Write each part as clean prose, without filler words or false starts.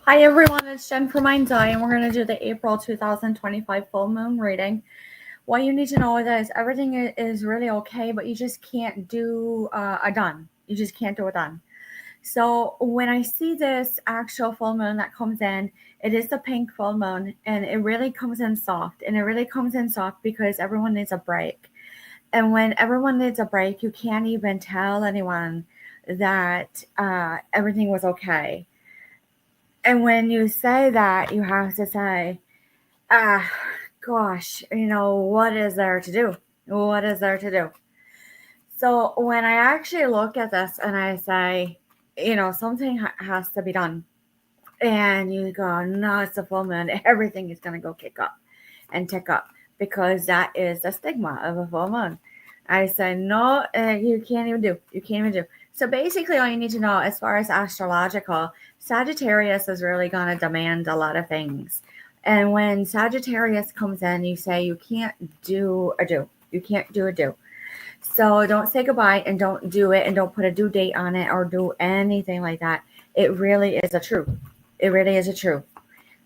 Hi everyone, it's Jen from Mind's Eye, and we're going to do the April 2025 full moon reading. What you need to know is everything is really okay, but you just can't do a done. You just can't do a done. So when I see this actual full moon that comes in, it is the pink full moon, and it really comes in soft. And it really comes in soft because everyone needs a break. And when everyone needs a break, you can't even tell anyone that everything was okay. And when you say that, you have to say, ah, gosh, what is there to do? What is there to do? So when I actually look at this and I say, something has to be done, and you go, no, it's a full moon, everything is going to go kick up and tick up because that is the stigma of a full moon. I say, no, you can't even do. You can't even do. So basically, all you need to know as far as astrological, Sagittarius is really going to demand a lot of things. And when Sagittarius comes in, you say you can't do a do. You can't do a do. So don't say goodbye and don't do it and don't put a due date on it or do anything like that. It really is a truth. It really is a truth.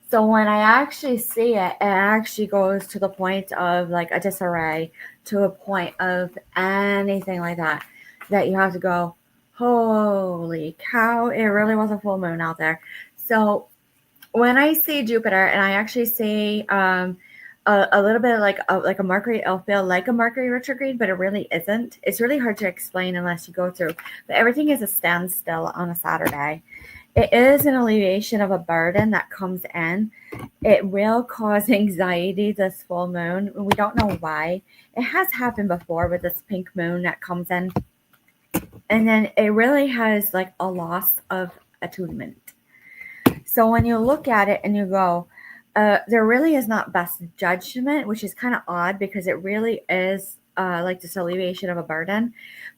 So when I actually see it, it actually goes to the point of like a disarray, to a point of anything like that, that you have to go, holy cow, it really was a full moon out there. So when I see Jupiter and I actually see a little bit like a Mercury, it'll feel like a Mercury retrograde, but it really isn't. It's really hard to explain unless you go through. But everything is a standstill on a Saturday. It is an alleviation of a burden that comes in. It will cause anxiety this full moon. We don't know why. It has happened before with this pink moon that comes in. And then it really has like a loss of attunement. So when you look at it and you go, there really is not best judgment, which is kind of odd because it really is like this alleviation of a burden.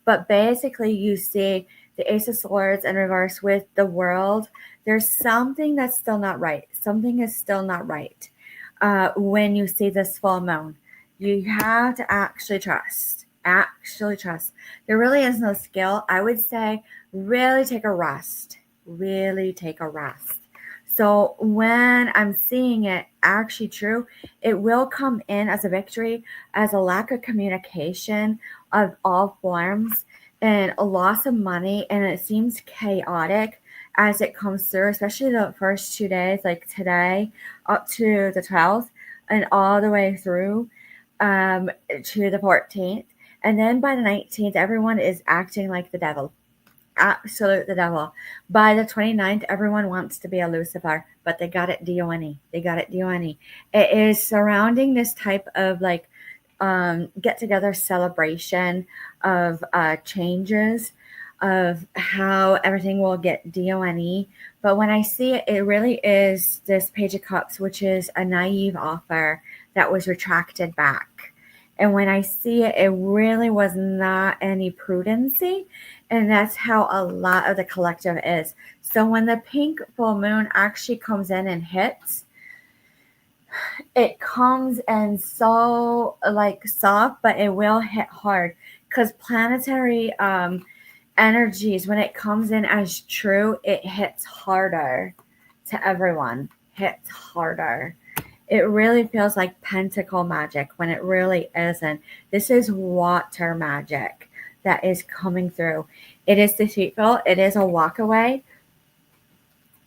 But basically, you see the Ace of Swords in reverse with the World. There's something that's still not right. Something is still not right when you see this full moon. You have to actually trust. Actually trust. There really is no skill. I would say really take a rest. Really take a rest. So when I'm seeing it actually true, it will come in as a victory, as a lack of communication of all forms and a loss of money. And it seems chaotic as it comes through, especially the first 2 days, like today up to the 12th and all the way through to the 14th. And then by the 19th, everyone is acting like the devil. Absolute the devil. By the 29th, everyone wants to be a Lucifer, but they got it D-O-N-E. They got it D-O-N-E. It is surrounding this type of like get together celebration of changes of how everything will get D-O-N-E. But when I see it, it really is this Page of Cups, which is a naive offer that was retracted back. And when I see it, it really was not any prudency. And that's how a lot of the collective is. So when the pink full moon actually comes in and hits, it comes in so like soft, but it will hit hard because planetary energies, when it comes in as true, it hits harder to everyone. Hits harder. It really feels like pentacle magic when it really isn't. This is water magic that is coming through. It is deceitful. It is a walk away.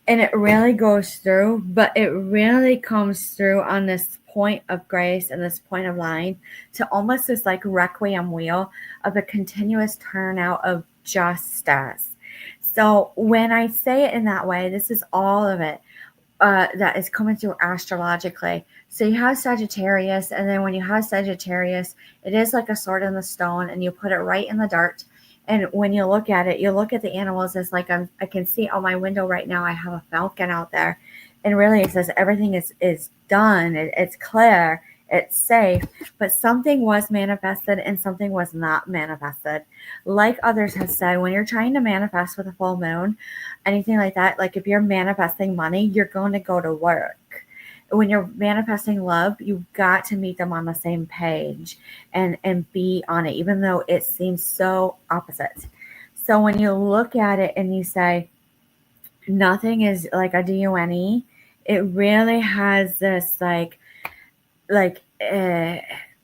And it really goes through, but it really comes through on this point of grace and this point of line to almost this like requiem wheel of a continuous turnout of justice. So when I say it in that way, this is all of it. That is coming through astrologically. So you have Sagittarius, and then when you have Sagittarius, it is like a sword in the stone, and you put it right in the dirt. And when you look at it, you look at the animals as like I can see on my window right now. I have a falcon out there, and really it says everything is done. It's clear. It's safe, but something was manifested and something was not manifested. Like others have said, when you're trying to manifest with a full moon, anything like that, like if you're manifesting money, you're going to go to work. When you're manifesting love, you've got to meet them on the same page and be on it, even though it seems so opposite. So when you look at it and you say, nothing is like a DUNE. It really has this like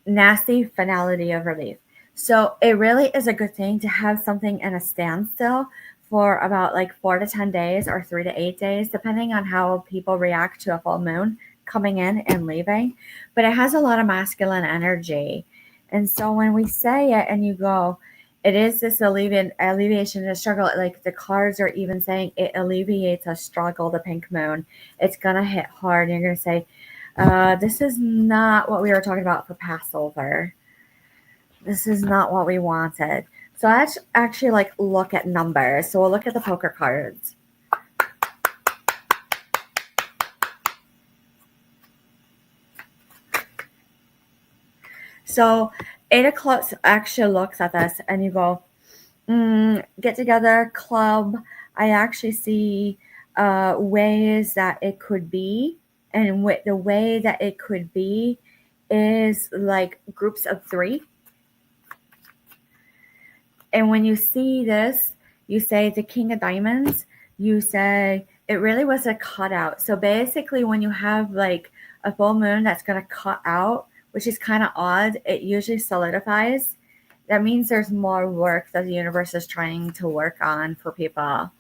nasty finality of relief. So it really is a good thing to have something in a standstill for about like 4 to 10 days or 3 to 8 days, depending on how people react to a full moon coming in and leaving. But it has a lot of masculine energy. And so when we say it and you go, it is this alleviation of struggle. Like the cards are even saying it alleviates a struggle, the pink moon. It's going to hit hard. You're going to say, this is not what we were talking about for Passover. This is not what we wanted. So I actually like look at numbers. So we'll look at the poker cards. So 8 o'clock actually looks at this and you go, get together, club. I actually see ways that it could be. And the way that it could be is like groups of 3. And when you see this, you say the King of Diamonds, you say it really was a cutout. So basically when you have like a full moon that's going to cut out, which is kind of odd, it usually solidifies. That means there's more work that the universe is trying to work on for people.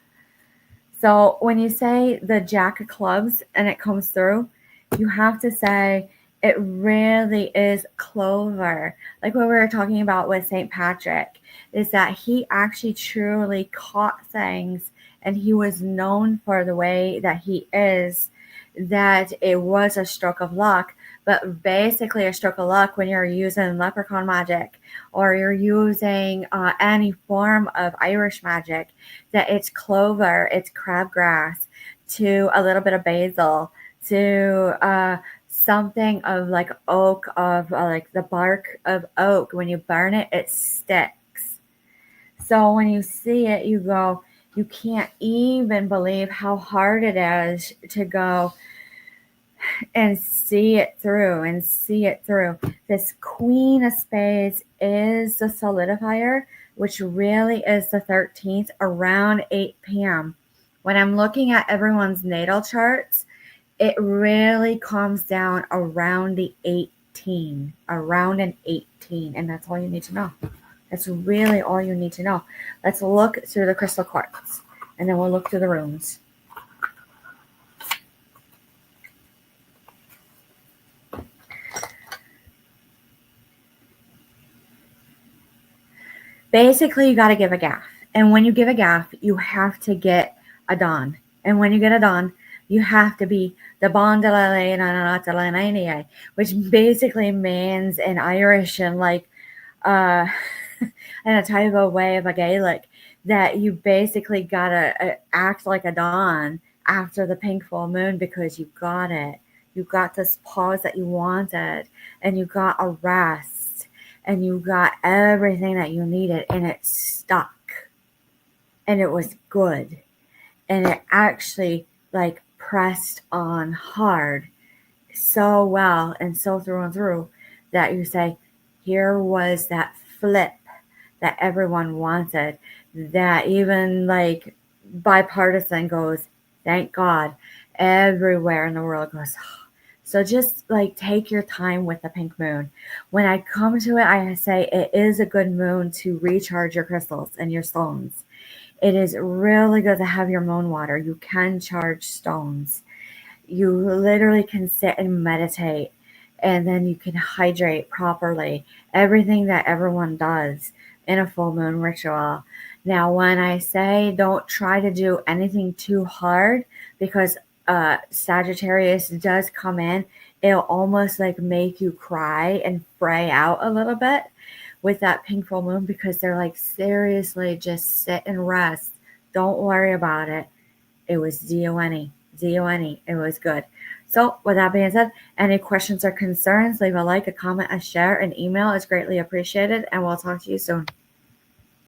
So when you say the Jack of Clubs and it comes through, you have to say it really is clover. Like what we were talking about with St. Patrick, is that he actually truly caught things and he was known for the way that he is, that it was a stroke of luck. But basically a stroke of luck when you're using leprechaun magic or you're using any form of Irish magic, that it's clover, it's crabgrass, to a little bit of basil, to something of like oak, of like the bark of oak. When you burn it, it sticks. So when you see it, you go, you can't even believe how hard it is to go and see it through and see it through. This Queen of Spades is the solidifier, which really is the 13th around 8 p.m. When I'm looking at everyone's natal charts, it really comes down around the 18, around an 18, and that's all you need to know. That's really all you need to know. Let's look through the crystal quartz, and then we'll look through the runes. Basically, you got to give a gaff. And when you give a gaff, you have to get a don. And when you get a don, you have to be the bondalale, which basically means in Irish and like in a type of way of a Gaelic, that you basically got to act like a don after the pink full moon because you got it. You got this pause that you wanted and you got a rest. And you got everything that you needed, and it stuck. And it was good. And it actually, like, pressed on hard so well and so through and through that you say, here was that flip that everyone wanted. That even, like, bipartisan goes, thank God. Everywhere in the world goes, oh. So just like take your time with the pink moon. When I come to it, I say it is a good moon to recharge your crystals and your stones. It is really good to have your moon water. You can charge stones. You literally can sit and meditate, and then you can hydrate properly. Everything that everyone does in a full moon ritual. Now, when I say don't try to do anything too hard, because Sagittarius does come in, it'll almost like make you cry and fray out a little bit with that pink full moon, because they're like, seriously, just sit and rest. Don't worry about it. It was D-O-N-E. It was good. So with that being said, any questions or concerns, leave a like, a comment, a share, an email is greatly appreciated, and we'll talk to you soon.